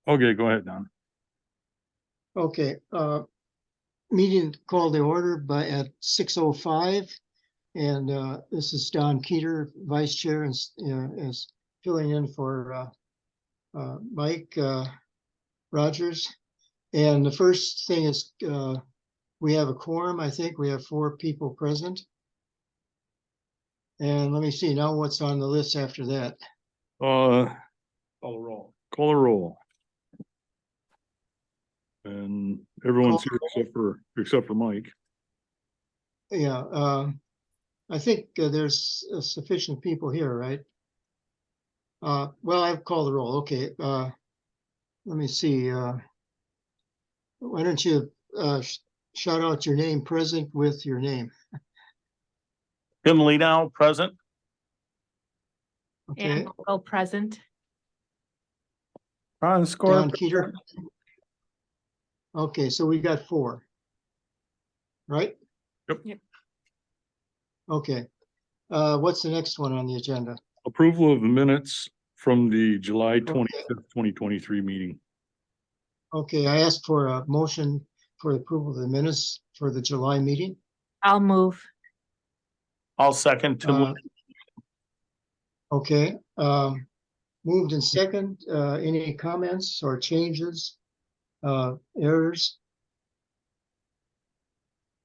Okay, go ahead, Don. Okay, meeting called to order at 6:05. And this is Don Keeter, Vice Chair, and is filling in for Mike Rogers. And the first thing is we have a quorum. I think we have 4 people present. And let me see now what's on the list after that. Call a roll. Call a roll. And everyone's here except for Mike. Yeah, I think there's sufficient people here, right? Well, I've called the roll. Okay, let me see. Why don't you shout out your name, present with your name? Tim Ledow, present. Okay. Well, present. Ron Score. Don Keeter. Okay, so we got 4. Right? Yep. Okay. What's the next one on the agenda? Approval of the minutes from the July 25th, 2023 meeting. Okay, I asked for a motion for the approval of the minutes for the July meeting. I'll move. I'll second. Tim. Okay, moved in second. Any comments or changes, errors?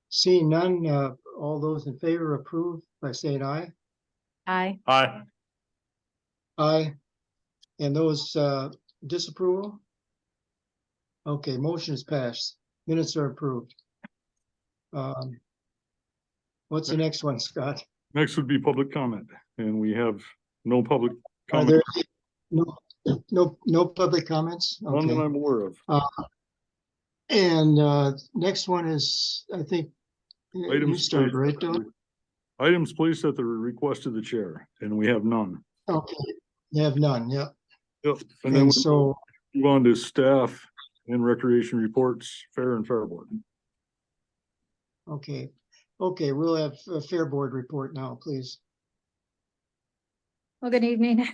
Seeing none, all those in favor approve by saying aye. Aye. Aye. Aye. And those disapproval? Okay, motion is passed. Minutes are approved. What's the next one, Scott? Next would be public comment, and we have no public Are comment. there no public comments? None that Okay. I'm aware of. And next one is, I think, you Items start, placed- right, Don? Items placed at the request of the chair, and we have none. Okay, you have none, yeah. Yep. And then And we so, move on to staff and recreation reports, fair and fair board. okay, we'll have a Fair Board report now, please. Well, good evening.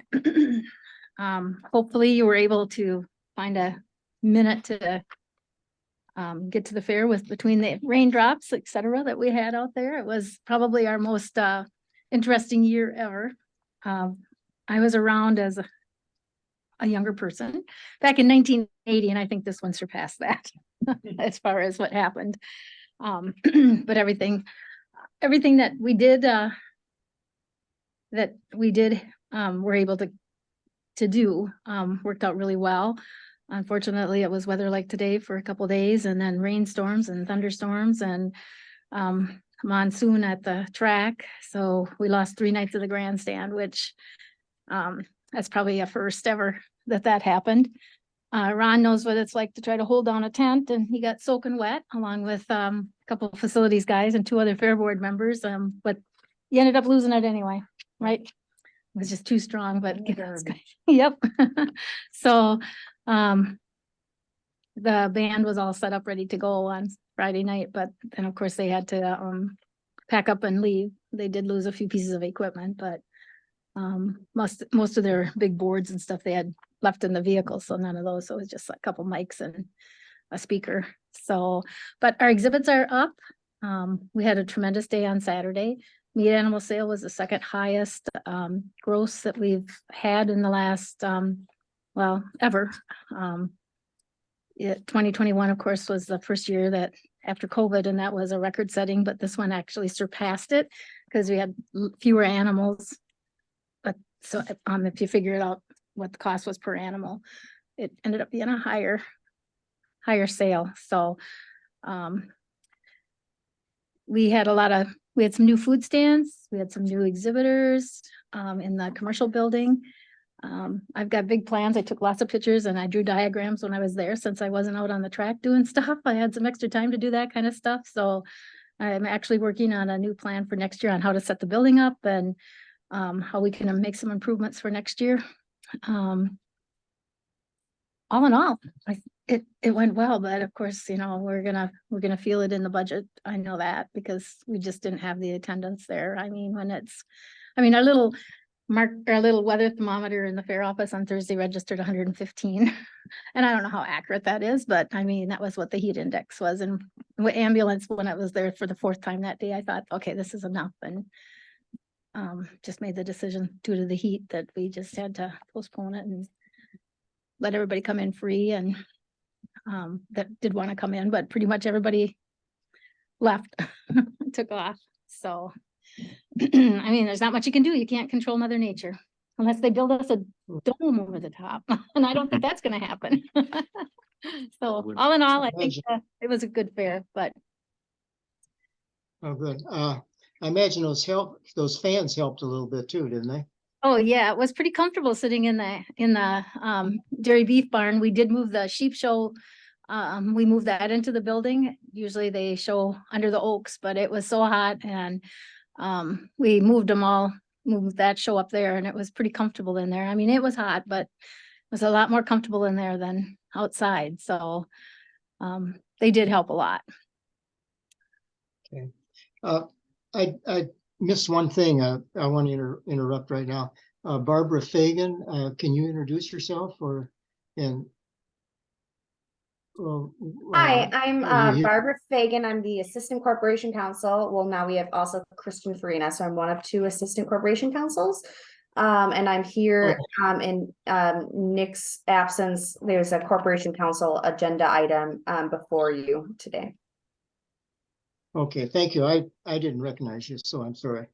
Hopefully you were able to find a minute to get to the fair with between the raindrops, et cetera, that we had out there. It was probably our most interesting year ever. I was around as a younger person back in 1980, and I think this one surpassed that as far as what happened. But everything that we did were able to do worked out really well. Unfortunately, it was weather like today for a couple days, and then rainstorms and thunderstorms and monsoon at the track. So we lost 3 nights of the grandstand, which that's probably a first ever that happened. Ron knows what it's like to try to hold down a tent, and he got soaking wet along with a couple of facilities guys and 2 other Fair Board members. But he ended up losing it anyway, right? It was just too strong, but yep. So the band was all set up, ready to go on Friday night, but then of course they had to pack up and leave. They did lose a few pieces of equipment, but most of their big boards and stuff they had left in the vehicle, so none of those. So it was just a couple mics and a speaker. So, but our exhibits are up. We had a tremendous day on Saturday. Meat animal sale was the second highest gross that we've had in the last ever. 2021, of course, was the first year that after COVID, and that was a record setting, but this one actually surpassed it because we had fewer animals. But so if you figure it out what the cost was per animal, it ended up being a higher sale. So we had some new food stands, we had some new exhibitors in the commercial building. I've got big plans. I took lots of pictures and I drew diagrams when I was there, since I wasn't out on the track doing stuff. I had some extra time to do that kind of stuff. So I'm actually working on a new plan for next year on how to set the building up and how we can make some improvements for next year. All in all, it went well, but of course, we're gonna feel it in the budget. I know that because we just didn't have the attendance there. I mean, our little our little weather thermometer in the fair office on Thursday registered 115. And I don't know how accurate that is, but I mean, that was what the heat index was. And with ambulance, when I was there for the 4th time that day, I thought, okay, this is enough. And just made the decision due to the heat that we just had to postpone it and let everybody come in free, and that did want to come in, but pretty much everybody left, took off. So, I mean, there's not much you can do. You can't control Mother Nature unless they build us a dome over the top. And I don't think that's going to happen. So all in all, I think it was a good fair, but. Oh, good. I imagine those fans helped a little bit too, didn't they? Oh, yeah, it was pretty comfortable sitting in the dairy beef barn. We did move the sheep show. We moved that into the building. Usually they show under the oaks, but it was so hot, and we moved that show up there, and it was pretty comfortable in there. I mean, it was hot, but it was a lot more comfortable in there than outside. So they did help a lot. Okay. I missed one thing. I want to interrupt right now. Barbara Fagan, can you introduce yourself Hi, I'm are you here? Barbara Fagan. I'm the Assistant Corporation Counsel. Well, now we have also Christian Farina, so I'm one of 2 Assistant Corporation Counsels. And I'm here in Nick's absence. There's a Corporation Counsel agenda item before you today. Okay, thank you. I didn't recognize you, so I'm sorry.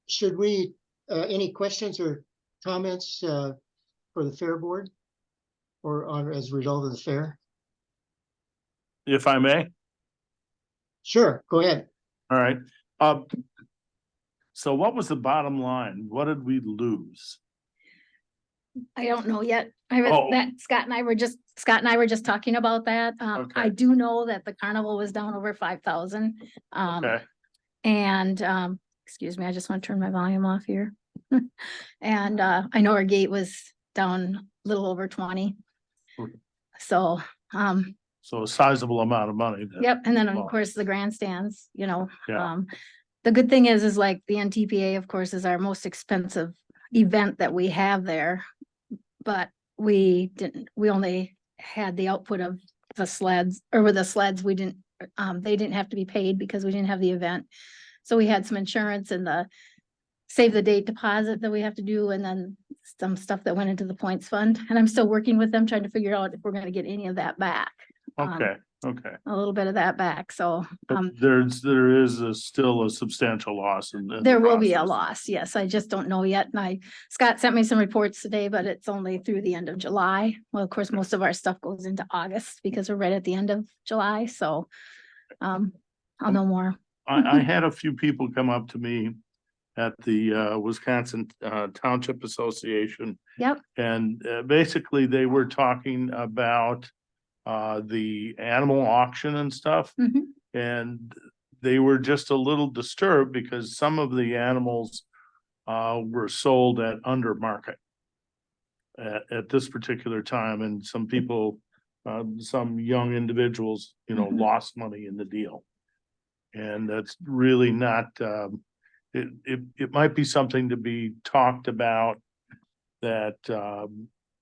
Should we, any questions or comments for the Fair Board or as a result of the fair? If I may. Sure, go ahead. All right. So what was the bottom line? What did we lose? I don't know yet. Oh. Scott and I were just talking about that. Okay. I do know that the carnival was down over 5,000. Okay. And excuse me, I just want to turn my volume off here. And I know our gate was down a little over 20. So So a sizable amount of money. yep, and then of Well, course the grandstands, Yeah. The good thing is like the NTPA, of course, is our most expensive event that we have there. But we only had the output of the sleds, or with the sleds, they didn't have to be paid because we didn't have the event. So we had some insurance and the save the date deposit that we have to do, and then some stuff that went into the points fund. And I'm still working with them, trying to figure out if we're gonna get any of that back. Okay, okay. A little bit of that back, so But there is still a substantial loss in the there will be a process. loss, yes, I just don't know yet. And Scott sent me some reports today, but it's only through the end of July. Well, of course, most of our stuff goes into August because we're right at the end of July, so I'll know more. I had a few people come up to me at the Wisconsin Township Association. Yep. And basically they were talking about the animal auction and stuff. Mhm. And they were just a little disturbed because some of the animals were sold at under market at this particular time, and some people, some young individuals, Mhm. lost money in the deal. And that's really not, it might be something to be talked about, that,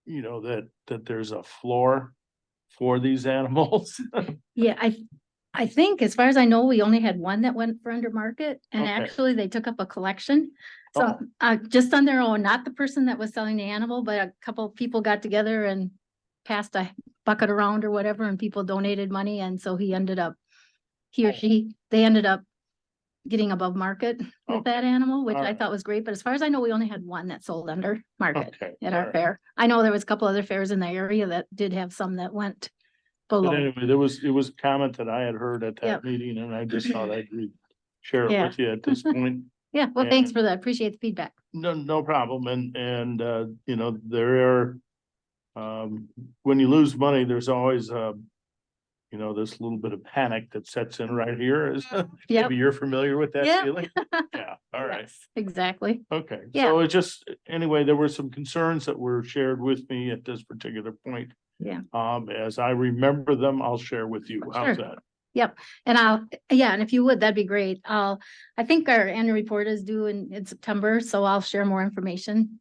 that there's a floor for these animals. Yeah, I think as far as I know, we only had one that went for under market, and Okay. actually they took up a collection. So Oh. just on their own, not the person that was selling the animal, but a couple of people got together and passed a bucket around or whatever, and people donated money, and so he or she, they ended up getting above market with that animal, which I Alright. thought was great. But as far as I know, we only had one that sold under market Okay, at our alright. fair. I know there was a couple other fairs in the area that did have some that went But below. anyway, it was a comment that I had heard at that Yep. meeting, and I just thought I'd share it Yeah. with you at this point. Yeah, well, thanks And- for that. Appreciate the feedback. No problem. And there are, when you lose money, there's always, this little bit of panic that sets in right here. Yep. Maybe you're familiar with that Yep. feeling? Yeah, all right. Yes, exactly. Okay, Yeah. so it just, anyway, there were some concerns that were shared with me at this particular point. Yeah. As I remember them, I'll share with you. How's Sure. that? Yep, and and if you would, that'd be great. I think our annual report is due in September, so I'll share more information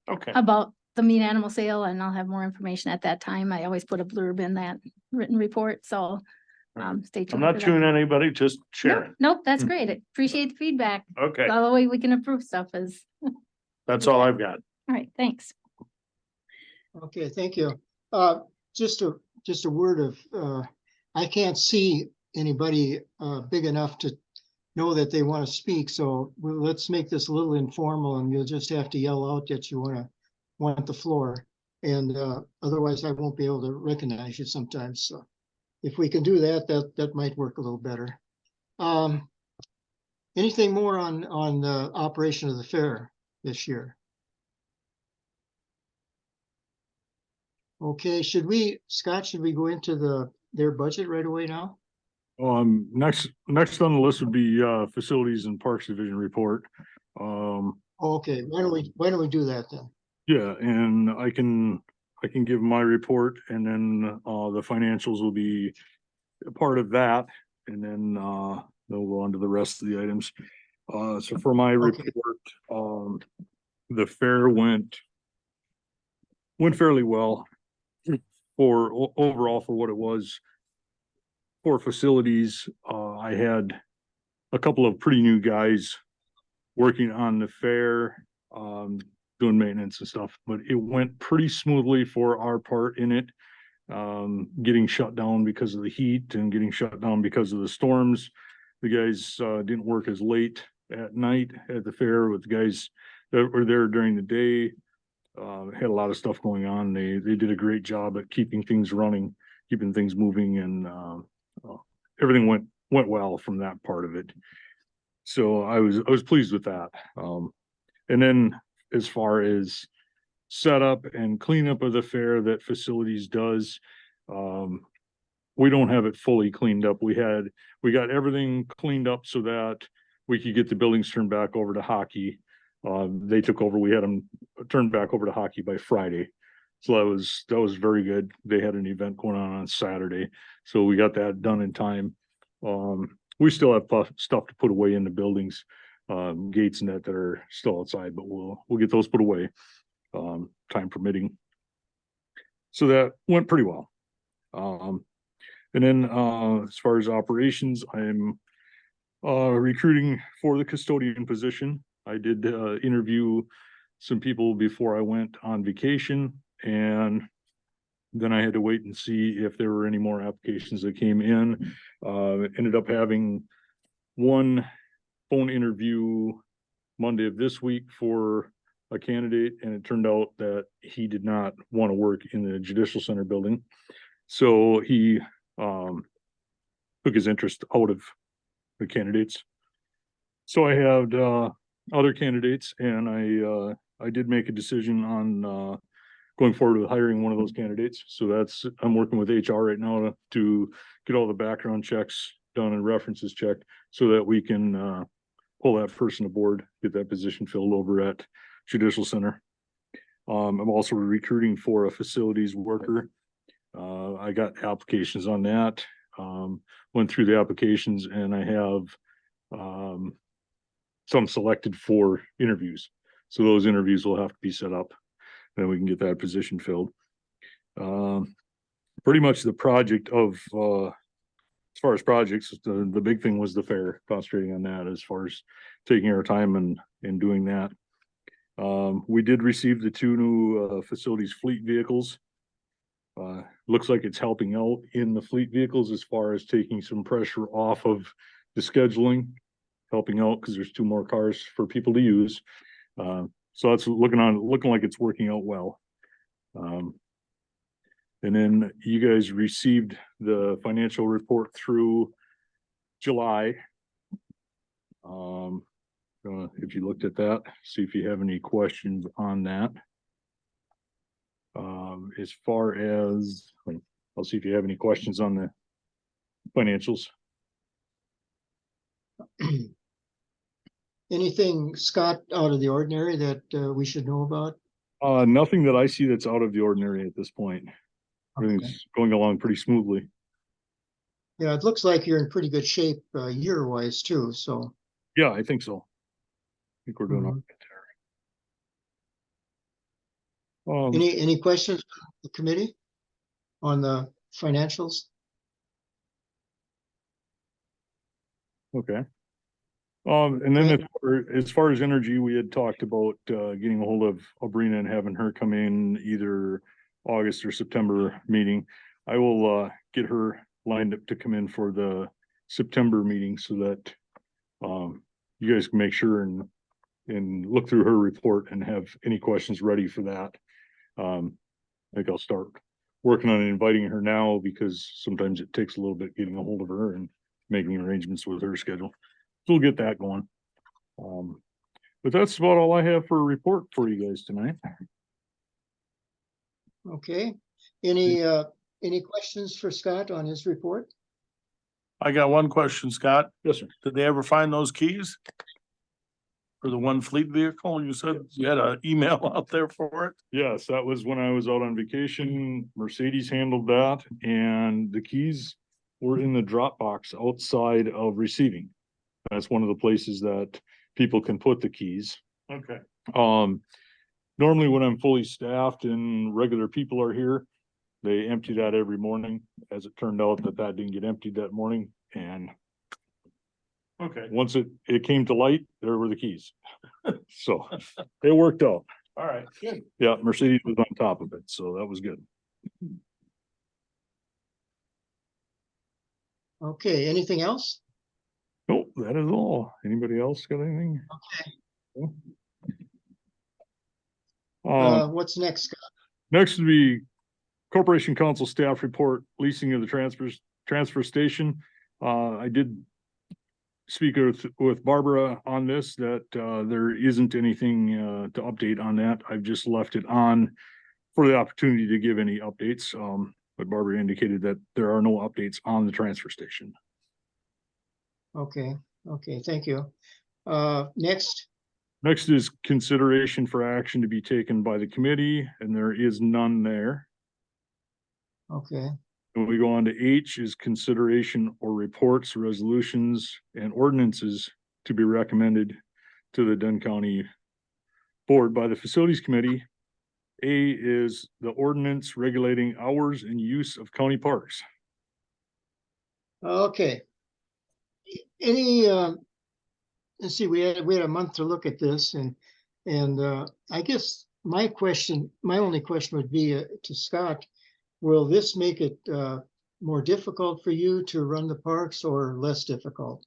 Okay, about the meat animal sale, and I'll have more information at that time. I always put a blurb in that written report, so stay tuned. I'm not for that. chewing anybody, just Nope, sharing. nope, that's great. I appreciate the feedback. Okay, The only way we can improve stuff is, that's all I've got. all right, thanks. Okay, thank you. Just a word of, I can't see anybody big enough to know that they want to speak, so let's make this a little informal, and you'll just have to yell out that you want the floor. And otherwise I won't be able to recognize you sometimes. So if we can do that, that might work a little better. Anything more on the operation of the fair this year? Okay, Scott, should we go into their budget right away now? Next on the list would be, Facilities and Parks Division report. Okay, why don't we do that then? Yeah, and I can give my report, and then, the financials will be a part of that, and then, they'll go on to the rest of the items. So for my Okay. report, the fair went fairly well overall for what it was. For facilities, I had a couple of pretty new guys working on the fair, doing maintenance and stuff, but it went pretty smoothly for our part in it. Getting shut down because of the heat and getting shut down because of the storms. The guys, didn't work as late at night at the fair with the guys that were there during the day. Had a lot of stuff going on. They did a great job at keeping things running, keeping things moving, and everything went well from that part of it. So I was pleased with that. And then as far as setup and cleanup of the fair that facilities does, we don't have it fully cleaned up. We got everything cleaned up so that we could get the buildings turned back over to hockey. They took over. We had them turned back over to hockey by Friday. So that was very good. They had an event going on Saturday, so we got that done in time. We still have stuff to put away in the buildings, gates and that are still outside, but we'll get those put away, time permitting. So that went pretty well. And then, as far as operations, I'm recruiting for the custodian position. I did interview some people before I went on vacation, and then I had to wait and see if there were any more applications that came in. Ended up having one phone interview Monday of this week for a candidate, and it turned out that he did not want to work in the Judicial Center building. So he took his interest out of the candidates. So I had other candidates, and I did make a decision on going forward with hiring one of those candidates. So I'm working with HR right now to get all the background checks done and references checked so that we can pull that person aboard, get that position filled over at Judicial Center. I'm also recruiting for a facilities worker. I got applications on that. Went through the applications, and I have some selected for interviews. So those interviews will have to be set up, then we can get that position filled. Pretty much the project of, as far as projects, the big thing was the fair, concentrating on that as far as taking our time and doing that. We did receive the 2 new facilities fleet vehicles. Looks like it's helping out in the fleet vehicles as far as taking some pressure off of the scheduling, helping out because there's 2 more cars for people to use. So that's looking like it's working out well. And then you guys received the financial report through July. If you looked at that, see if you have any questions on that. As far as, I'll see if you have any questions on the financials. Anything, Scott, out of the ordinary that we should know about? Nothing that I see that's out of the ordinary at this point. Everything's going along pretty smoothly. Yeah, it looks like you're in pretty good shape, year wise too, so. Yeah, I think so. I think we're doing all Mhm. right there. Any questions from the committee on the financials? Okay. And then Okay. as far as energy, we had talked about, getting a hold of Abrina and having her come in either August or September meeting. I will, get her lined up to come in for the September meeting so that, you guys can make sure and look through her report and have any questions ready for that. I think I'll start working on inviting her now because sometimes it takes a little bit getting a hold of her and making arrangements with her schedule. So we'll get that going. But that's about all I have for a report for you guys tonight. Okay. Any questions for Scott on his report? I got one question, Scott. Yes, sir. Did they ever find those keys? For the one fleet vehicle? You said you had an email out there for it? Yes, that was when I was out on vacation. Mercedes handled that and the keys were in the drop box outside of receiving. That's one of the places that people can put the keys. Okay. Normally when I'm fully staffed and regular people are here, they empty that every morning. As it turned out that didn't get emptied that morning. And Okay, once it came to light, there were the keys. So it worked out. all right, good. Yeah, Mercedes was on top of it, so that was good. Okay, anything else? Nope, that is all. Anybody else got anything? Okay. What's next, Scott? Next would be Corporation Council staff report, leasing of the transfer station. I did speak with Barbara on this, that there isn't anything to update on that. I've just left it on for the opportunity to give any updates. But Barbara indicated that there are no updates on the transfer station. Okay, thank you. Next, Next is consideration for action to be taken by the committee, and there is none there. okay, And we go on to H is consideration or reports, resolutions, and ordinances to be recommended to the Dunn County Board by the Facilities Committee. A is the ordinance regulating hours and use of county parks. okay. Let's see, we had a month to look at this and I guess my only question would be to Scott, will this make it more difficult for you to run the parks or less difficult?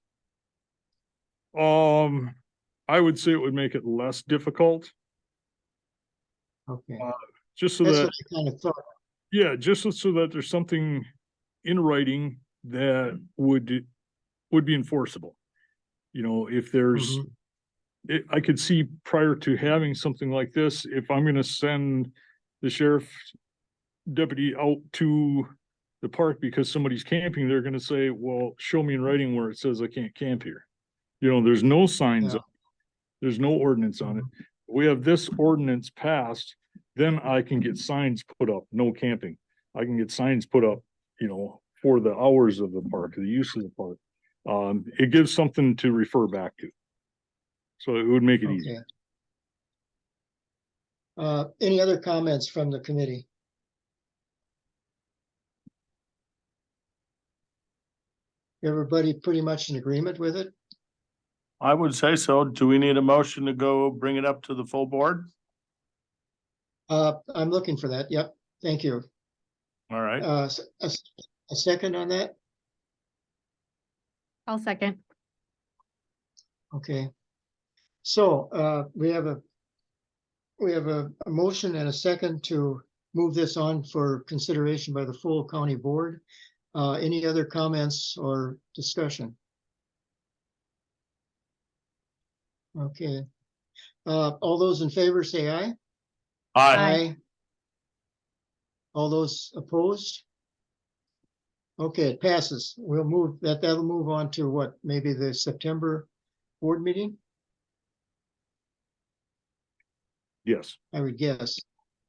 I would say it would make it less difficult, Okay, just so that's that, what I kind of thought. yeah, just so that there's something in writing that would be enforceable. You know, if there's, Mhm. I could see prior to having something like this, if I'm gonna send the sheriff deputy out to the park because somebody's camping, they're gonna say, well, show me in writing where it says I can't camp here. You know, there's no signs, Yeah. there's no ordinance on it. We have this ordinance passed, then I can get signs put up, no camping. I can get signs put up, you know, for the hours of the park, the use of the park. It gives something to refer back to. So it would make it easy. Okay. Any other comments from the committee? Everybody pretty much in agreement with it? I would say so. Do we need a motion to go bring it up to the full board? I'm looking for that. Yep, thank you. All right, A second on that? I'll second. Okay. So we have a motion and a second to move this on for consideration by the full county board. Any other comments or discussion? Okay. All those in favor say aye. aye, All those opposed? Okay, it passes. We'll move that'll move on to what, maybe the September board meeting, Yes. I would guess.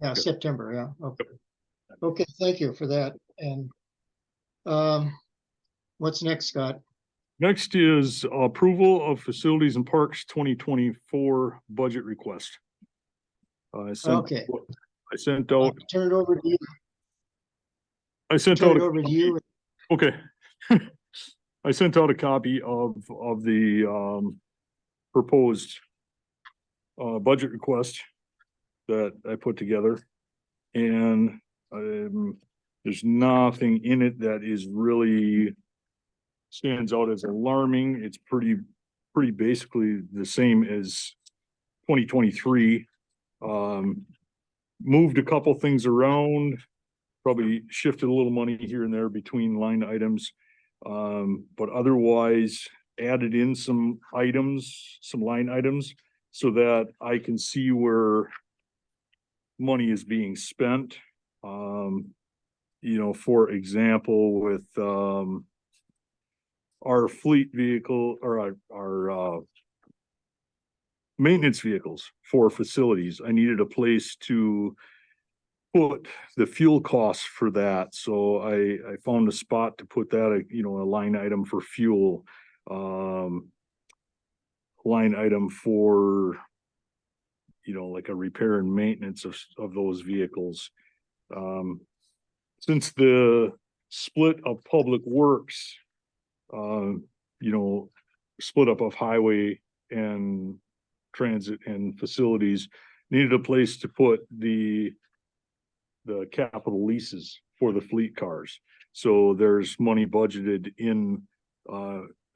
Yeah, Yep. September, yeah, okay. Okay, thank you for that. And What's next, Scott? Next is approval of facilities and parks 2024 budget request. Okay. I sent I'll out, turn it over to you. I sent Turn out, it over to you. okay. I sent out a copy of the, proposed, budget request that I put together. And, there's nothing in it that is really stands out as alarming. It's pretty basically the same as 2023. Moved a couple things around, probably shifted a little money here and there between line items. But otherwise added in some items, some line items, so that I can see where money is being spent. You know, for example, with, our fleet vehicle or our maintenance vehicles for facilities, I needed a place to put the fuel costs for that. So I found a spot to put that, you know, a line item for fuel, line item for, you know, like a repair and maintenance of those vehicles. Since the split of public works, you know, split up of highway and transit and facilities, needed a place to put the capital leases for the fleet cars. So there's money budgeted in,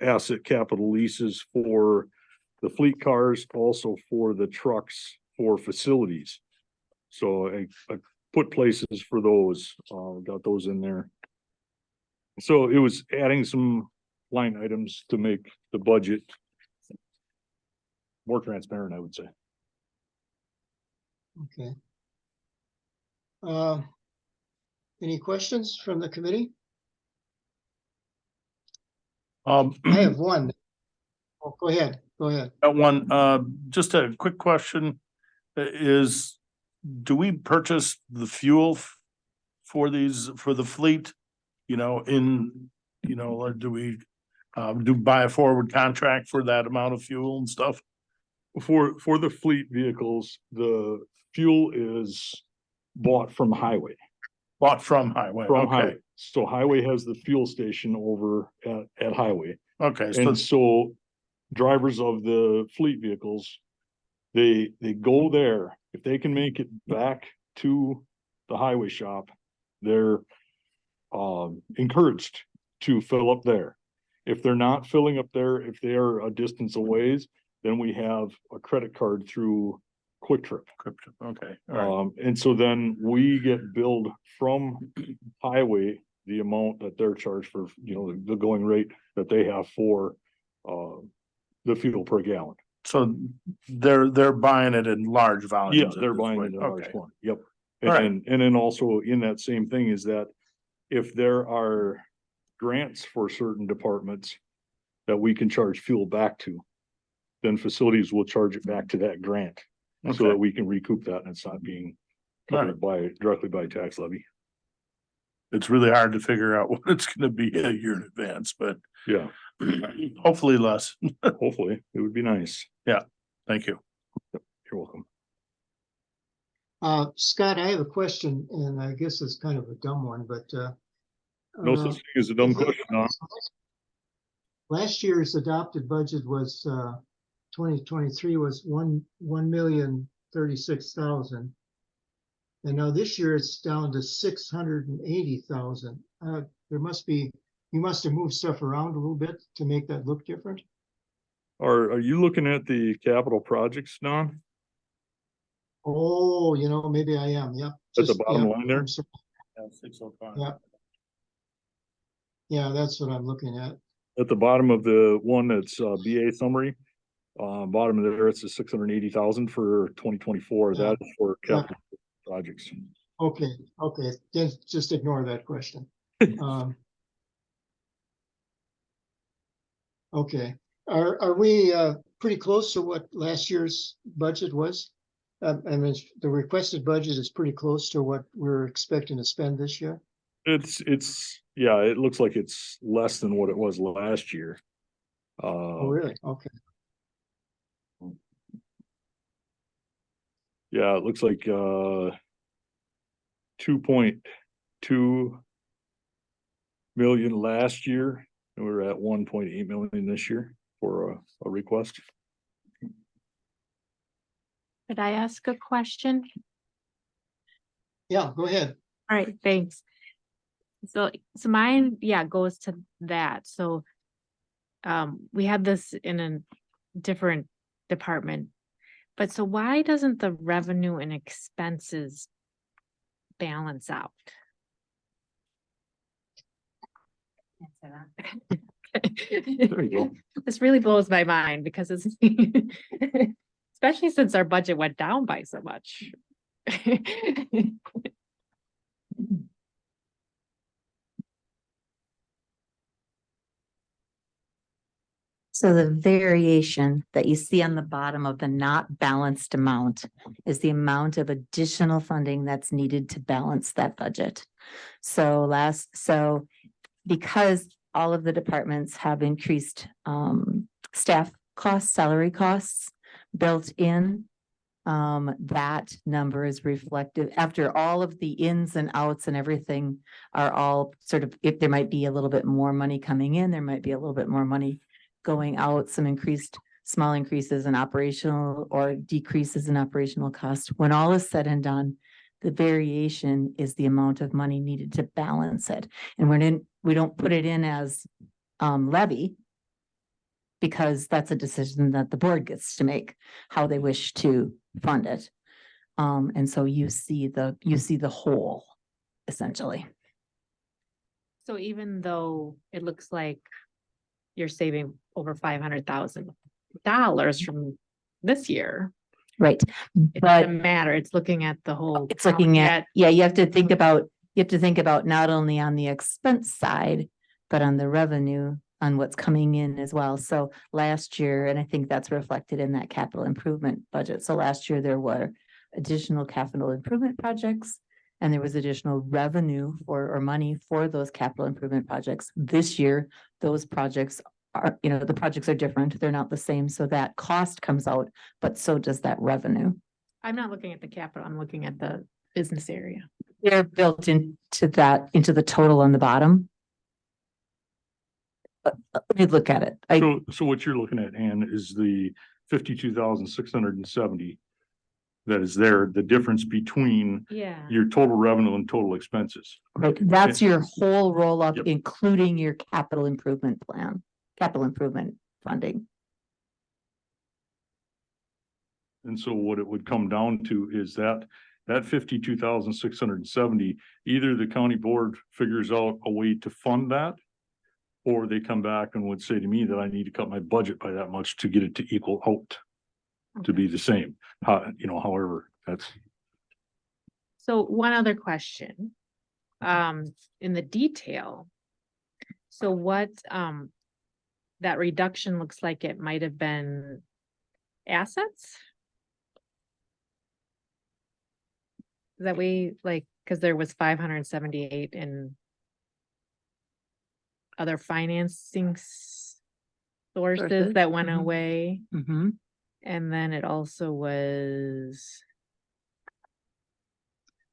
asset capital leases for the fleet cars, also for the trucks for facilities. So I put places for those, got those in there. So it was adding some line items to make the budget more transparent, I would say. Okay. Any questions from the committee? I have one. Oh, go ahead. That one, just a quick question is, do we purchase the fuel for these, for the fleet? You know, or do we, buy a forward contract for that amount of fuel and stuff? For the fleet vehicles, the fuel is bought from highway. Bought from highway, From okay, highway. So highway has the fuel station over at highway. okay, so, And so drivers of the fleet vehicles, they go there. If they can make it back to the highway shop, they're encouraged to fill up there. If they're not filling up there, if they're a distance away, then we have a credit card through Quick Trip. okay, all right, And so then we get billed from highway the amount that they're charged for, you know, the going rate that they have for the fuel per gallon. so they're buying it in large volumes. Yeah, at they're this buying point. it in large Okay. quantity. Yep. All right. And then also in that same thing is that if there are grants for certain departments that we can charge fuel back to, then facilities will charge it back to that grant so Okay. that we can recoup that and it's not being covered directly by tax levy. It's really hard to figure out what it's gonna be a year in advance, but Yeah, hopefully less. hopefully it would be nice. Thank you. You're welcome. Scott, I have a question, and I guess it's kind of a dumb one, but No such thing as a dumb question, Don. last year's adopted budget was 2023 was 1,036,000. And now this year it's down to 680,000. You must have moved stuff around a little bit to make that look different. Are you looking at the capital projects, Don? Oh, maybe I am. Yep. At the bottom line there? I'm sorry. 605. Yeah. Yeah, that's what I'm looking at. At the bottom of the one that's BA summary, bottom of there, it's a 680,000 for 2024. Yeah. That is for capital projects. Okay, then just ignore that question. Okay, are we pretty close to what last year's budget was? I mean, the requested budget is pretty close to what we're expecting to spend this year. Yeah, it looks like it's less than what it was last year. Oh, really? Okay. Yeah, it looks like 2.2 million last year, and we're at 1.8 million this year for a request. Could I ask a question? Yeah, go ahead. All right, thanks. So mine, yeah, goes to that. So we had this in a different department. But so why doesn't the revenue and expenses balance out? There you go. This really blows my mind because it's especially since our budget went down by so much. So the variation that you see on the bottom of the not balanced amount is the amount of additional funding that's needed to balance that budget. So because all of the departments have increased staff costs, salary costs built in, that number is reflective after all of the ins and outs and everything are all sort of, if there might be a little bit more money coming in, there might be a little bit more money going out, some small increases in operational or decreases in operational cost. When all is said and done, the variation is the amount of money needed to balance it. And we don't put it in as levy, because that's a decision that the board gets to make, how they wish to fund it. And so you see the whole, essentially. So even though it looks like you're saving over $500,000 from this year, Right. it But doesn't matter. It's looking at the whole. it's looking at, yeah, you have to think about not only on the expense side, but on the revenue, on what's coming in as well. So last year, and I think that's reflected in that capital improvement budget. So last year there were additional capital improvement projects, and there was additional revenue or money for those capital improvement projects. This year, those projects are, the projects are different. They're not the same. So that cost comes out, but so does that revenue. I'm not looking at the capital, I'm looking at the business area. They're built into the total on the bottom. Let me look at it. So what you're looking at, Ann, is the 52,670 that is there, the difference between Yeah. your total revenue and total expenses. Right, that's your whole roll up, Yep. including your capital improvement plan, capital improvement funding. And so what it would come down to is that 52,670, either the county board figures out a way to fund that, or they come back and would say to me that I need to cut my budget by that much to get it to equal out, to be the same. However, that's. So one other question, in the detail. So what, that reduction looks like it might have been assets? That we because there was 578 in other financing sources that went Mhm. away. Mm-hmm. And then it also was,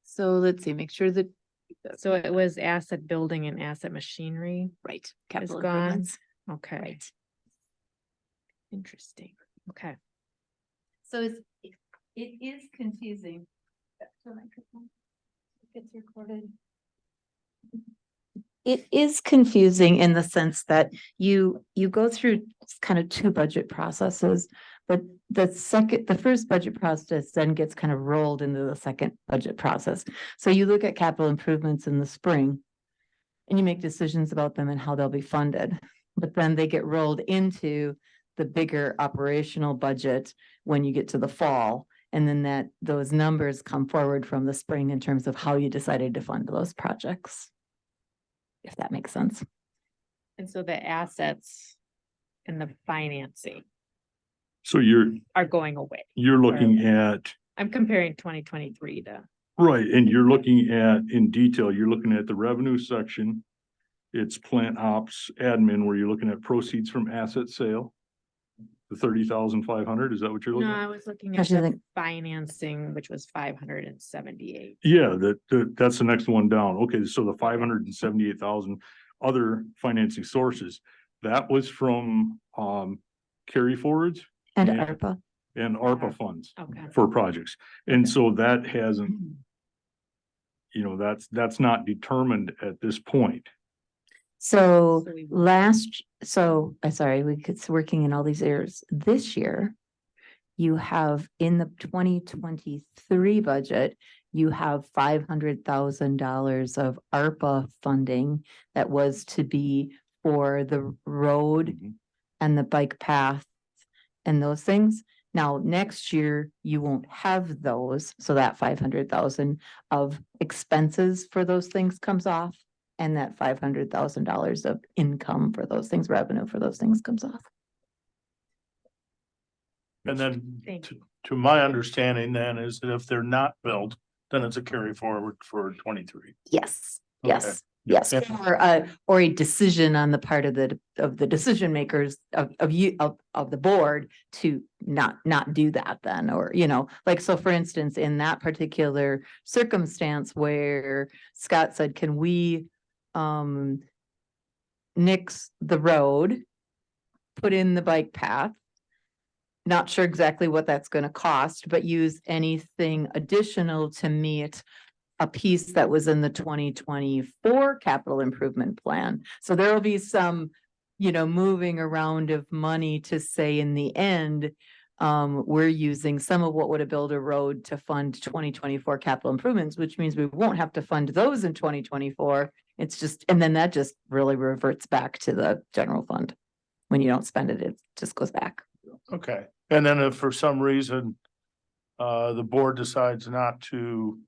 So let's see, make sure that. so it was asset building and asset machinery. Right. Is Capital gone. improvements. Okay. Right. Interesting. Okay. So it is confusing. Gets recorded. It is confusing in the sense that you go through kind of two budget processes, but the first budget process then gets kind of rolled into the second budget process. So you look at capital improvements in the spring and you make decisions about them and how they'll be funded, but then they get rolled into the bigger operational budget when you get to the fall. And then those numbers come forward from the spring in terms of how you decided to fund those projects. If that makes sense. And so the assets and the financing So you're are going away. looking at, I'm comparing 2023 to Right, and you're looking at, in detail, you're looking at the revenue section. It's plant ops admin, where you're looking at proceeds from asset sale. The 30,500, is that what you're No, looking I at? was looking How at should I the think? financing, which was 578. Yeah, that's the next one down. Okay, so the 578,000 other financing sources, that was from, carry forwards And Yeah. ARPA. and ARPA funds Okay. for projects. And so that hasn't, that's not determined at this point. So So we- it's working in all these areas. This year, you have in the 2023 budget, you have $500,000 of ARPA funding that was to be for the road Mhm. and the bike path and those things. Now, next year, you won't have those, so that 500,000 of expenses for those things comes off. And that $500,000 of income for those things, revenue for those things comes off. And then Thank to my understanding then is that if they're not built, then it's a carry forward for 23. Yes, Okay. yes, yes, Yeah. or a decision on the part of the decision makers of the board to not do that then, or, like, so for instance, in that particular circumstance where Scott said, can we nix the road, put in the bike path? Not sure exactly what that's gonna cost, but use anything additional to meet a piece that was in the 2024 capital improvement plan. So there will be some, moving around of money to say in the end, we're using some of what would have built a road to fund 2024 capital improvements, which means we won't have to fund those in 2024. It's just, and then that just really reverts back to the general fund. When you don't spend it, it just goes back. Okay, and then if for some reason the board decides not to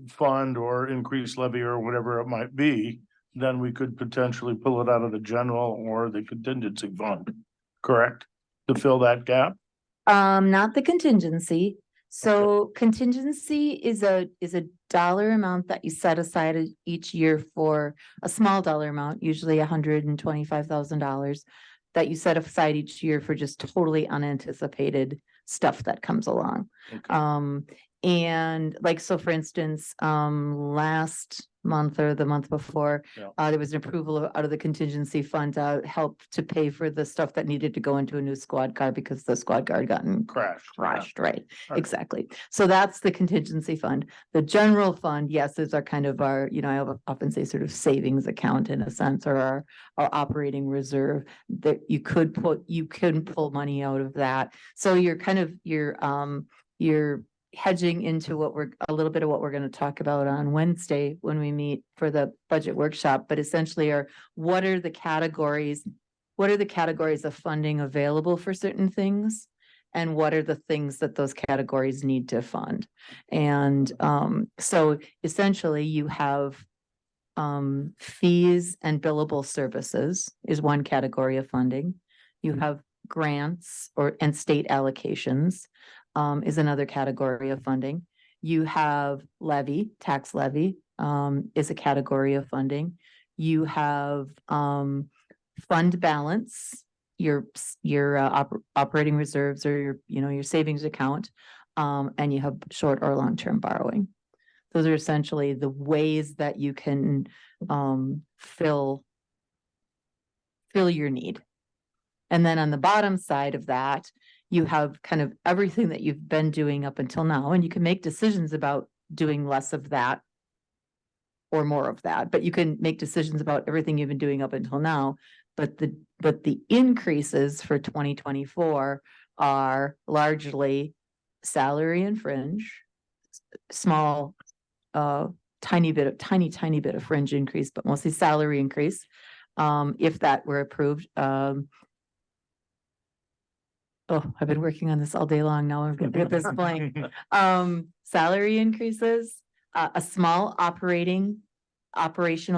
fund or increase levy or whatever it might be, then we could potentially pull it out of the general or the contingency fund, correct? To fill that gap? Not the contingency. So contingency is a dollar amount that you set aside each year for a small dollar amount, usually $125,000. That you set aside each year for just totally unanticipated stuff that comes along. Okay. And like, so for instance, last month or the month before, Yeah. there was an approval out of the contingency fund to help to pay for the stuff that needed to go into a new squad car because the squad car gotten Crashed. crashed, right? Right. Exactly. So that's the contingency fund. The general fund, yes, is our kind of our, I often say sort of savings account in a sense, or our operating reserve that you could pull money out of that. So you're kind of, you're hedging into a little bit of what we're going to talk about on Wednesday when we meet for the budget workshop, but essentially what are the categories of funding available for certain things? And what are the things that those categories need to fund? And so essentially you have fees and billable services is one category of funding. You have grants and state allocations is another category of funding. You have tax levy is a category of funding. You have fund balance, your operating reserves or your savings account, and you have short or long-term borrowing. Those are essentially the ways that you can fill your need. And then on the bottom side of that, you have kind of everything that you've been doing up until now, and you can make decisions about doing less of that or more of that, but you can make decisions about everything you've been doing up until now. But the increases for 2024 are largely salary and fringe, small, tiny bit of fringe increase, but mostly salary increase. If that were approved, I've been working on this all day long. Now I'm getting at this point. Salary increases, a small operational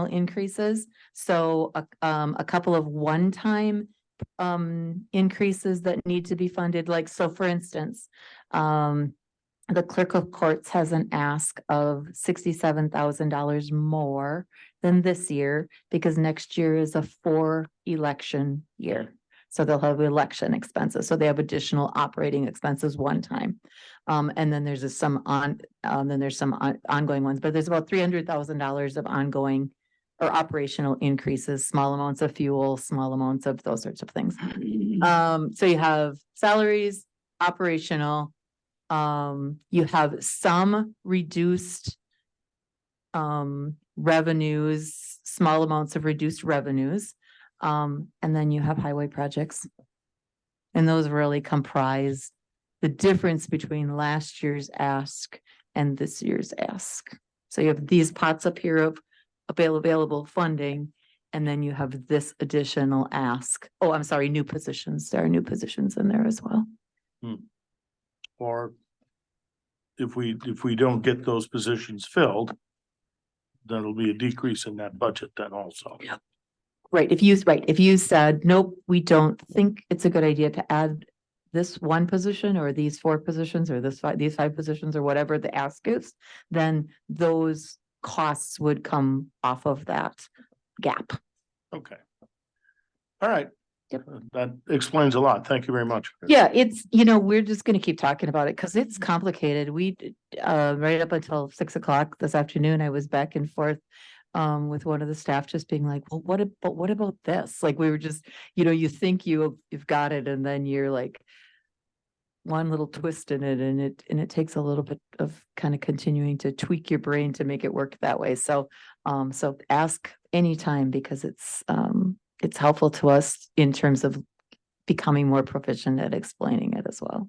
increases. So a couple of one-time increases that need to be funded. Like, so for instance, The clerk of courts has an ask of $67,000 more than this year because next year is a 4-election year. So they'll have election expenses. So they have additional operating expenses one time. And then there's some ongoing ones, but there's about $300,000 of ongoing or operational increases, small amounts of fuel, small amounts of those sorts of things. So you have salaries, operational, you have some reduced revenues, small amounts of reduced revenues. And then you have highway projects. And those really comprise the difference between last year's ask and this year's ask. So you have these pots up here of available funding, and then you have this additional ask. Oh, I'm sorry, new positions. There are new positions in there as well. Or if we don't get those positions filled, there'll be a decrease in that budget then also. Yeah. Right, if you said, nope, we don't think it's a good idea to add this one position or these 4 positions or these 5 positions or whatever the ask is, then those costs would come off of that gap. Okay. All right. Yep. That explains a lot. Thank you very much. Yeah, it's, we're just gonna keep talking about it because it's complicated. We, right up until 6 o'clock this afternoon, I was back and forth with one of the staff just being like, well, what about this? Like, we were just, you think you've got it, and then you're like one little twist in it, and it takes a little bit of kind of continuing to tweak your brain to make it work that way. So, so ask anytime because it's helpful to us in terms of becoming more proficient at explaining it as well.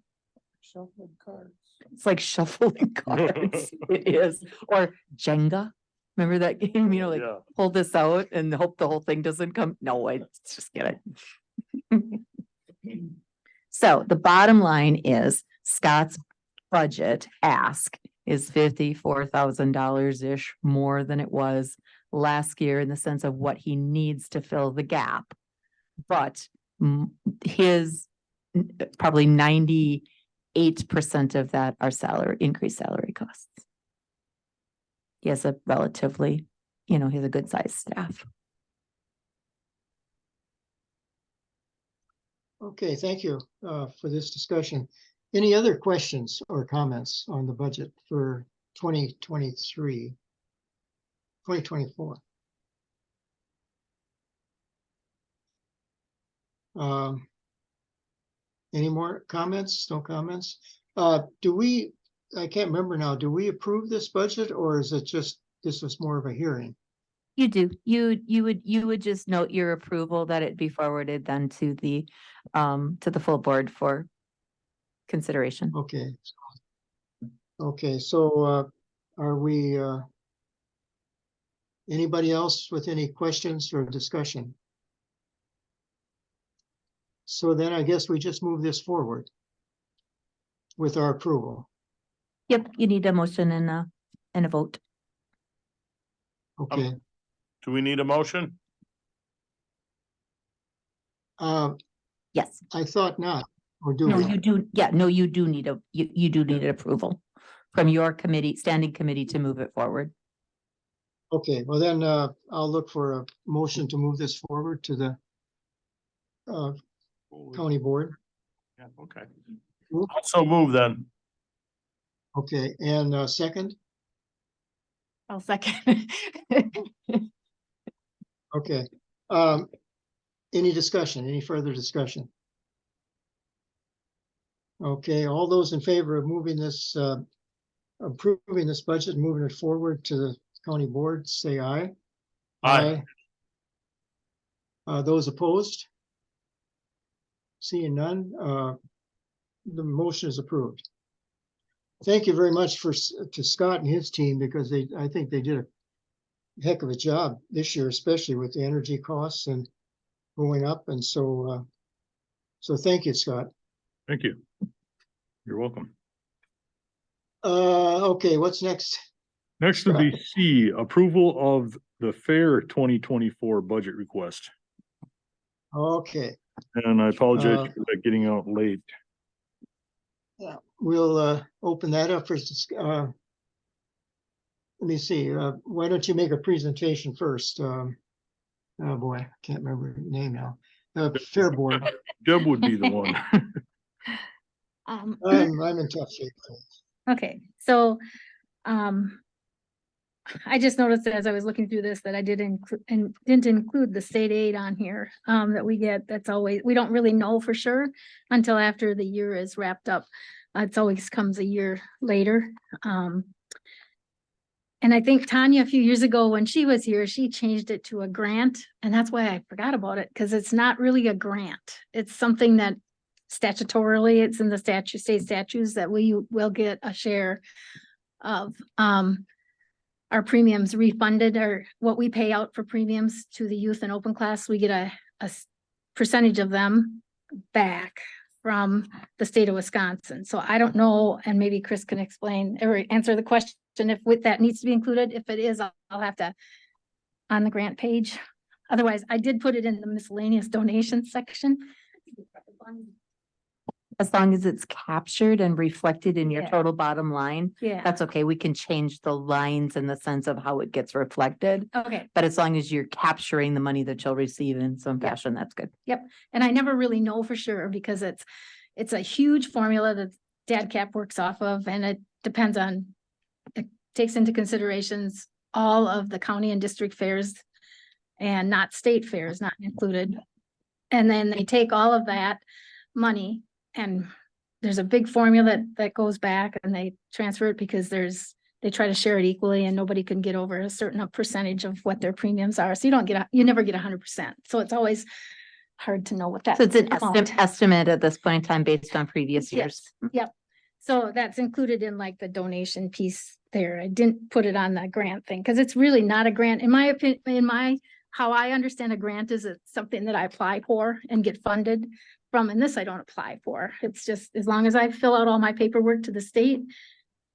Shuffling cards. It's like shuffling cards. It is. Or Jenga. Remember that game? Yeah. Pull this out and hope the whole thing doesn't come. No, I just get it. So the bottom line is Scott's budget ask is $54,000-ish more than it was last year in the sense of what he needs to fill the gap. But his probably 98% of that are increased salary costs. He has a relatively, he has a good sized staff. Okay, thank you for this discussion. Any other questions or comments on the budget for 2024? Any more comments? No comments? I can't remember now, do we approve this budget or is it just, this was more of a hearing? You do. You would just note your approval that it be forwarded then to the full board for consideration. Okay. Okay, so are we anybody else with any questions or discussion? So then I guess we just move this forward with our approval. Yep, you need a motion and a vote. Okay. Do we need a motion? Yes. I thought not, or do No, we? you do. Yeah, no, you do need you do need an approval from your committee, standing committee to move it forward. Okay, well then I'll look for a motion to move this forward to the county board. Yeah, okay. Also move then. Okay, and second? I'll second. Okay. Any discussion, any further discussion? Okay, all those in favor of moving this, approving this budget, moving it forward to the county board, say aye. Aye. Those opposed? Seeing none, the motion is approved. Thank you very much to Scott and his team because I think they did a heck of a job this year, especially with the energy costs and going up. And so thank you, Scott. Thank you. You're welcome. Okay, what's next? Next would be C, approval of the fair 2024 budget request. Okay, And I apologize for that getting out late. Yeah, we'll open that up for, let me see, why don't you make a presentation first? Oh boy, I can't remember your name now. Fair Board. Deb would be the one. I'm in tough shape. Okay, so, I just noticed that as I was looking through this, that I did include, and didn't include the state aid on here, that we get. That's always, we don't really know for sure until after the year is wrapped up. It's always comes a year later. And I think Tanya, a few years ago, when she was here, she changed it to a grant, and that's why I forgot about it, because it's not really a grant. It's something that statutorily, it's in the statute, state statutes, that we will get a share of, our premiums refunded, or what we pay out for premiums to the youth and open class. We get a percentage of them back from the state of Wisconsin. So I don't know, and maybe Chris can explain or answer the question if with that needs to be included. If it is, I'll have to on the grant page. Otherwise, I did put it in the miscellaneous donation section. As long as it's captured and reflected in your Yeah. total bottom line, Yeah, that's okay. We can change the lines in the sense of how it gets reflected. okay. But as long as you're capturing the money that you'll receive in some Yeah. fashion, that's good. And I never really know for sure because it's a huge formula that DADCAP works off of, and it depends on, it takes into considerations all of the county and district fairs and not state fairs, not included. And then they take all of that money, and there's a big formula that goes back, and they transfer it because they try to share it equally, and nobody can get over a certain percentage of what their premiums are. So you never get 100%. So it's always hard to know what that. So it's an amount. estimate at this point in time based on previous years. Yes, yep. So that's included in like the donation piece there. I didn't put it on the grant thing because it's really not a grant. In my opinion, how I understand a grant is it's something that I apply for and get funded from, and this I don't apply for. It's just, as long as I fill out all my paperwork to the state,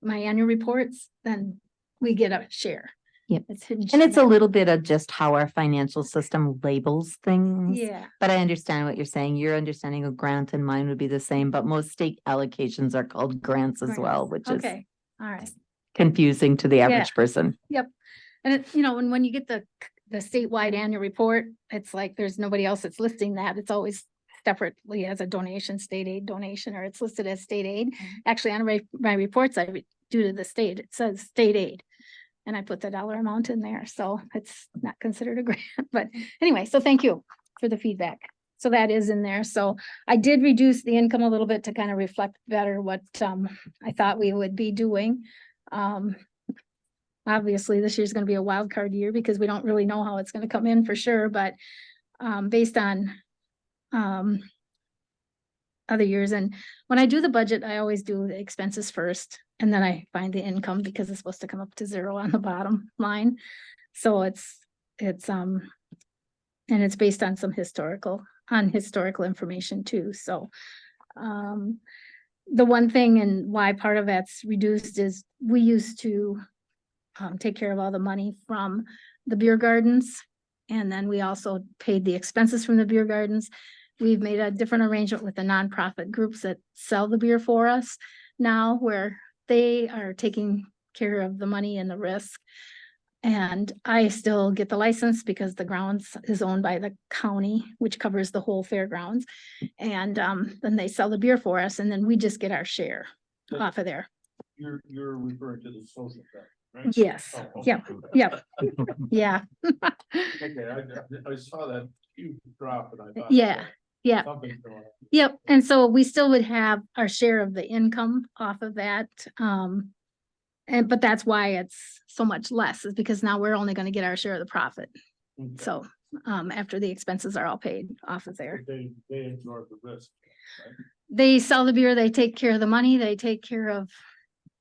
my annual reports, then we get a share. Yep. It's hidden. And it's a share. little bit of just how our financial system labels things. Yeah, But I understand what you're saying. Your understanding of grant and mine would be the same, but most state allocations are called grants as well, which is okay, all right. confusing to the average person. Yep. And it, when you get the statewide annual report, it's like there's nobody else that's listing that. It's always separately as a donation, state aid donation, or it's listed as state aid. Actually, on my reports I do to the state, it says state aid. And I put the dollar amount in there. So it's not considered a grant. But anyway, so thank you for the feedback. So that is in there. So I did reduce the income a little bit to kind of reflect better what I thought we would be doing. Obviously, this year's going to be a wild card year because we don't really know how it's going to come in for sure. But based on other years, and when I do the budget, I always do the expenses first, and then I find the income because it's supposed to come up to zero on the bottom line. So it's and it's based on some historical information too. So the one thing and why part of that's reduced is we used to take care of all the money from the beer gardens. And then we also paid the expenses from the beer gardens. We've made a different arrangement with the nonprofit groups that sell the beer for us now, where they are taking care of the money and the risk. And I still get the license because the grounds is owned by the county, which covers the whole fairgrounds. And then they sell the beer for us, and then we just get our share off of there. You're referring to the social fair, right? Yes, Oh, okay. yep, yep, yeah, Okay, I saw that huge drop and I thought. yeah, yeah. Something's going on. Yep, and so we still would have our share of the income off of that. But that's why it's so much less, is because now we're only gonna get our share of the profit. Okay. So, after the expenses are all paid off of there. They absorb the risk. Right? They sell the beer, they take care of the money, they take care of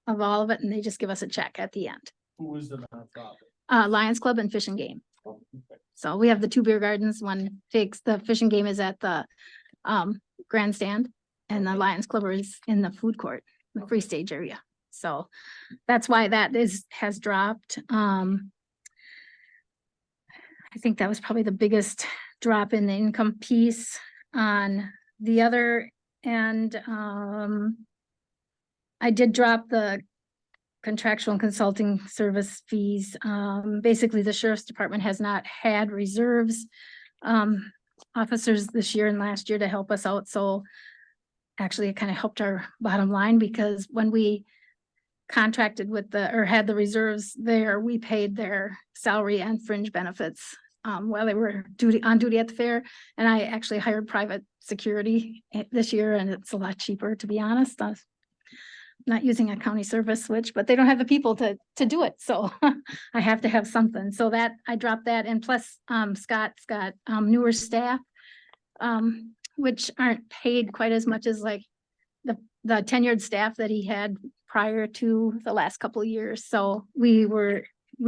all of it, and they just give us a check at the end. Who is the nonprofit? Lions Club and Fish and Game. Oh, okay. So we have the two beer gardens. One takes, the Fish and Game is at the grandstand, and the Lions Club is in the food court, the free stage area. So that's why that has dropped. I think that was probably the biggest drop in the income piece. On the other end, I did drop the contractual and consulting service fees. Basically, the sheriff's department has not had reserves officers this year and last year to help us out. So actually, it kind of helped our bottom line, because when we contracted with or had the reserves there, we paid their salary and fringe benefits while they were on duty at the fair. And I actually hired private security this year, and it's a lot cheaper, to be honest. Not using a county service switch, but they don't have the people to do it. So I have to have something. So that I dropped that. And plus Scott's got newer staff, which aren't paid quite as much as like the tenured staff that he had prior to the last couple of years. So we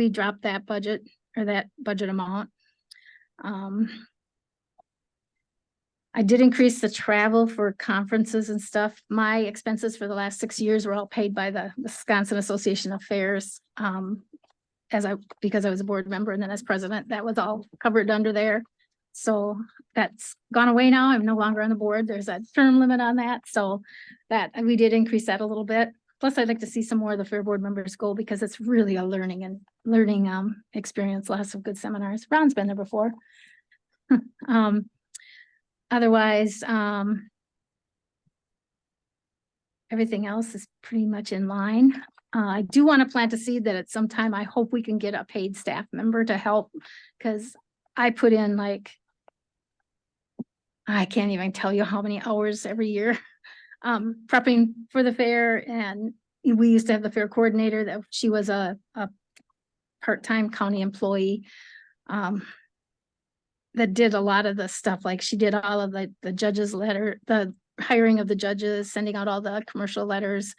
dropped that budget, or that budget amount. I did increase the travel for conferences and stuff. My expenses for the last 6 years were all paid by the Wisconsin Association of Fairs. Because I was a board member, and then as president, that was all covered under there. So that's gone away now. I'm no longer on the board. There's a term limit on that. So that we did increase that a little bit. Plus, I'd like to see some more of the fair board members go, because it's really a learning experience. Lots of good seminars. Ron's been there before. Otherwise, everything else is pretty much in line. I do want to plant a seed that at some time, I hope we can get a paid staff member to help, because I put in I can't even tell you how many hours every year prepping for the fair. And we used to have the fair coordinator, that she was a part-time county employee that did a lot of the stuff. Like, she did all of the judges' letter, the hiring of the judges, sending out all the commercial letters,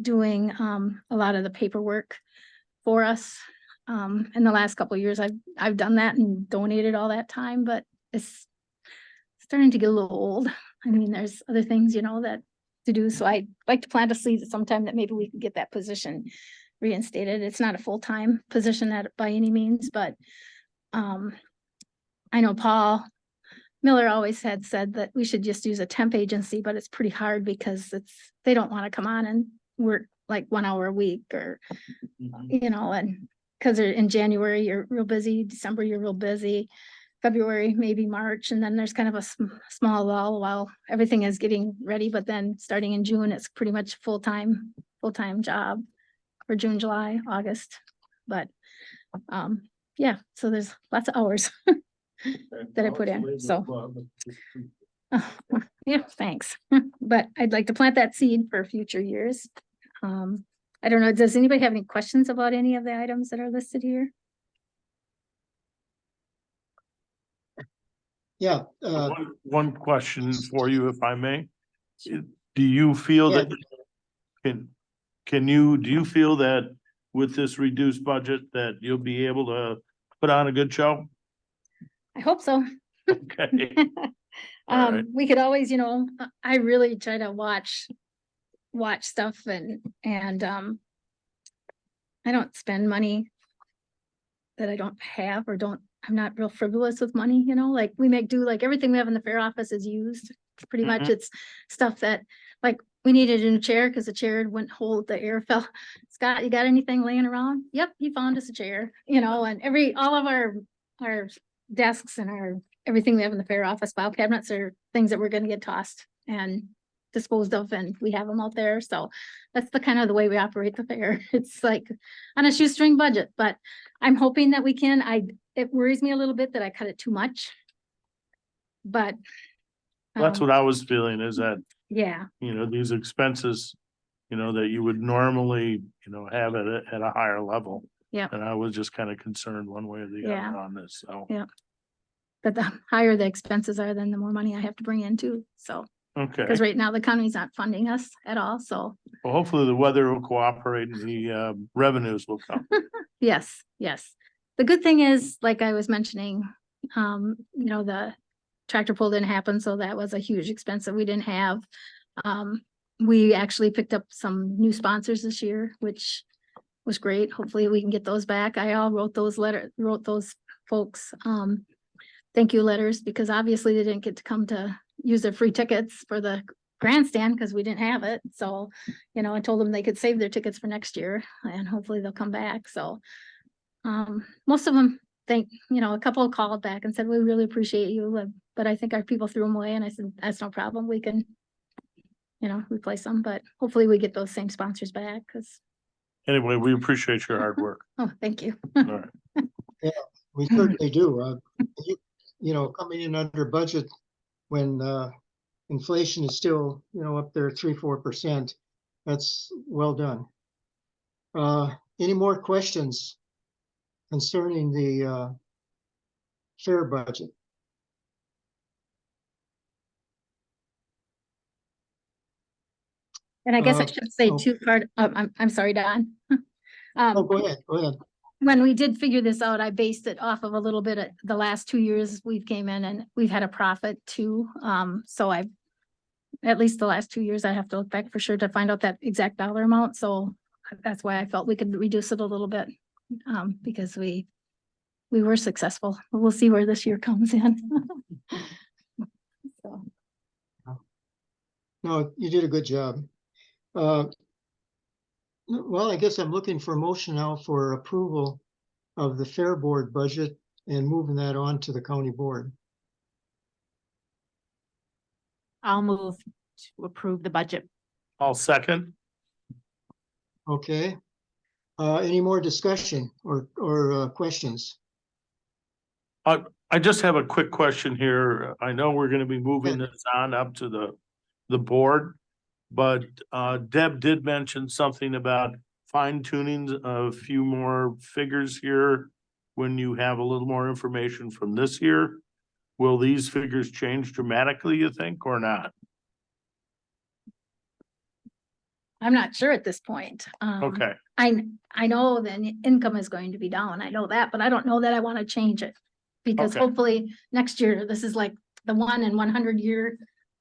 doing a lot of the paperwork for us. In the last couple of years, I've done that and donated all that time, but it's starting to get a little old. I mean, there's other things, that to do. So I'd like to plant a seed at some time that maybe we can get that position reinstated. It's not a full-time position by any means, but I know Paul Miller always had said that we should just use a temp agency, but it's pretty hard because they don't want to come on and work like 1 hour a week, or, and because in January, you're real busy, December, you're real busy, February, maybe March, and then there's kind of a small lull while everything is getting ready. But then starting in June, it's pretty much full-time job for June, July, August. But yeah, so there's lots of hours that I put in. So yeah, thanks. But I'd like to plant that seed for future years. I don't know, does anybody have any questions about any of the items that are listed here? Yeah, One question for you, if I may. Do you feel Yeah. that, do you feel that with this reduced budget that you'll be able to put on a good show? I hope so. Okay. All right. We could always, I really try to watch stuff and I don't spend money that I don't have, or I'm not real frivolous with money, like we make do, like everything we have in the fair office is used. Pretty much it's stuff that, like, we needed a new chair because the chair wouldn't hold, the air fell. Scott, you got anything laying around? Yep, he found us a chair, and all of our desks and everything we have in the fair office, file cabinets, are things that we're gonna get tossed and disposed of, and we have them out there. So that's the kind of the way we operate the fair. It's like on a shoestring budget, but I'm hoping that we can. It worries me a little bit that I cut it too much. But That's what I was feeling, is that, yeah, these expenses, that you would normally, have at a higher level. Yeah. And I was just kind of concerned one way or the Yeah. other on this, so. Yeah. But the higher the expenses are, then the more money I have to bring in too. So, Okay, because right now the county's not funding us at all. So well, hopefully the weather will cooperate and the revenues will come. yes. The good thing is, like I was mentioning, the tractor pull didn't happen. So that was a huge expense that we didn't have. We actually picked up some new sponsors this year, which was great. Hopefully we can get those back. I wrote those folks thank you letters, because obviously they didn't get to come to use their free tickets for the grandstand because we didn't have it. So, you know, I told them they could save their tickets for next year and hopefully they'll come back. So most of them a couple called back and said, we really appreciate you, but I think our people threw them away. And I said, that's no problem. We can, replace them, but hopefully we get those same sponsors back because, Anyway, we appreciate your hard work. oh, thank you. All right. We certainly do. Coming in under budget when inflation is still, up there 3-4%. That's well done. Any more questions concerning the fair budget? And I guess I Uh, should say oh. I'm sorry, Don. Oh, go ahead. When we did figure this out, I based it off of a little bit of the last 2 years we've came in and we've had a profit too. So at least the last 2 years, I have to look back for sure to find out that exact dollar amount. So that's why I felt we could reduce it a little bit. Because we were successful. We'll see where this year comes in. So. No, you did a good job. Well, I guess I'm looking for a motion now for approval of the fair board budget and moving that on to the county board. I'll move to approve the budget. I'll second. Okay. Any more discussion or questions? I just have a quick question here. I know we're gonna be moving this on up to the board. But Deb did mention something about fine tuning a few more figures here. When you have a little more information from this year, will these figures change dramatically, you think, or not? I'm not sure at this point. Okay, I know the income is going to be down. I know that, but I don't know that I want to change it. Because Okay. hopefully next year, this is like the 1 in 100 year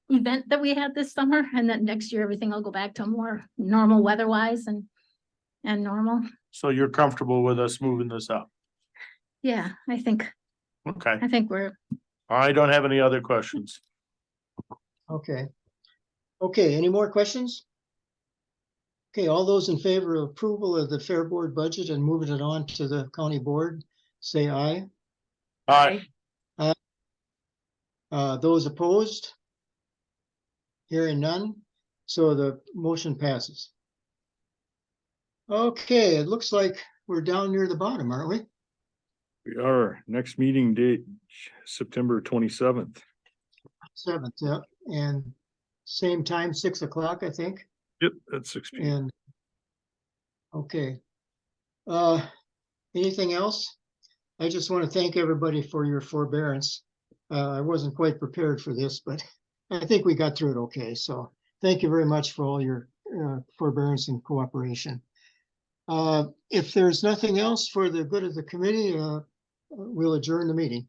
event that we had this summer. And then next year, everything will go back to more normal weather-wise and normal. so you're comfortable with us moving this up? Yeah, I think Okay, we're, I don't have any other questions. Okay. Okay, any more questions? Okay, all those in favor of approval of the fair board budget and moving it on to the county board, say aye. Those opposed? Hearing none, so the motion passes. Okay, it looks like we're down near the bottom, aren't we? We are. Next meeting date, September 27th. 7th, yeah, and same time, 6 o'clock, I think. Yep, that's 6 p.m. And okay. Anything else? I just want to thank everybody for your forbearance. I wasn't quite prepared for this, but I think we got through it okay. So thank you very much for all your forbearance and cooperation. If there's nothing else for the good of the committee, we'll adjourn the meeting.